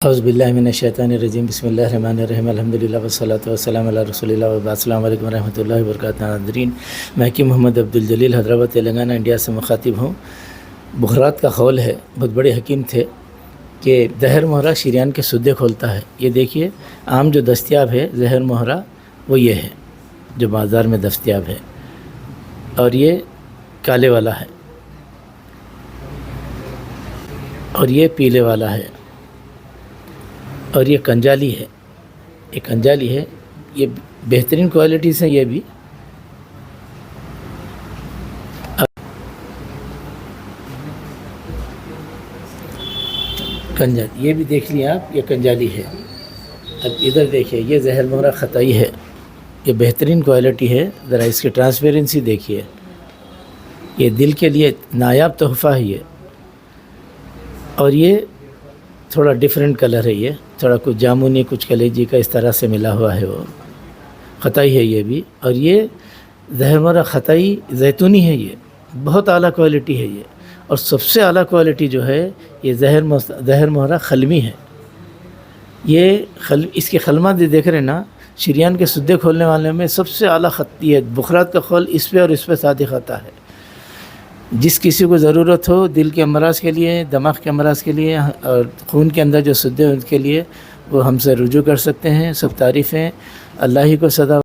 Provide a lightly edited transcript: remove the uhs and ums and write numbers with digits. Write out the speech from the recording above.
اعوذ باللہ من الشیطان الرجیم بسم اللہ الرحمن الرحیم الحمدللہ والصلاۃ والسلام علی رسول اللہ وبعد السلام علیکم ورحمۃ اللہ وبرکاتہ ناظرین، میں حکیم محمد عبدالجلیل حیدرآباد تلنگانہ انڈیا سے مخاطب ہوں۔ بخارات کا قول ہے، بہت بڑے حکیم تھے کہ زہر مہرہ شریان کے سدے کھولتا ہے۔ یہ دیکھیے عام جو دستیاب ہے زہر مہرہ وہ یہ ہے جو بازار میں دستیاب ہے، اور یہ کالے والا ہے اور یہ پیلے والا ہے، اور یہ کنجالی ہے۔ یہ کنجالی ہے، یہ بہترین کوالٹیز ہیں۔ یہ بھی کنجالی، یہ بھی دیکھ لیں آپ، یہ کنجالی ہے۔ اب ادھر دیکھیے، یہ زہر مہرہ خطائی ہے، یہ بہترین کوالٹی ہے۔ ذرا اس کی ٹرانسپیرنسی دیکھیے، یہ دل کے لیے نایاب تحفہ ہے یہ۔ اور یہ تھوڑا ڈیفرنٹ کلر ہے، یہ تھوڑا کچھ جامنی کچھ کلیجی کا اس طرح سے ملا ہوا ہے، وہ خطائی ہے یہ بھی۔ اور یہ زہر مہرہ خطائی زیتونی ہے، یہ بہت اعلیٰ کوالٹی ہے یہ۔ اور سب سے اعلیٰ کوالٹی جو ہے یہ زہر مہرہ خلمی ہے۔ یہ اس کے خلمات دیکھ رہے ہیں نا، شریان کے سدے کھولنے والے میں سب سے اعلیٰ خط یہ بخارات کا خول اس پہ اور اس پہ صادق آتا ہے۔ جس کسی کو ضرورت ہو دل کے امراض کے لیے، دماغ کے امراض کے لیے، اور خون کے اندر جو سدے ان کے لیے، وہ ہم سے رجوع کر سکتے ہیں۔ سب تعریفیں اللہ ہی کو صدا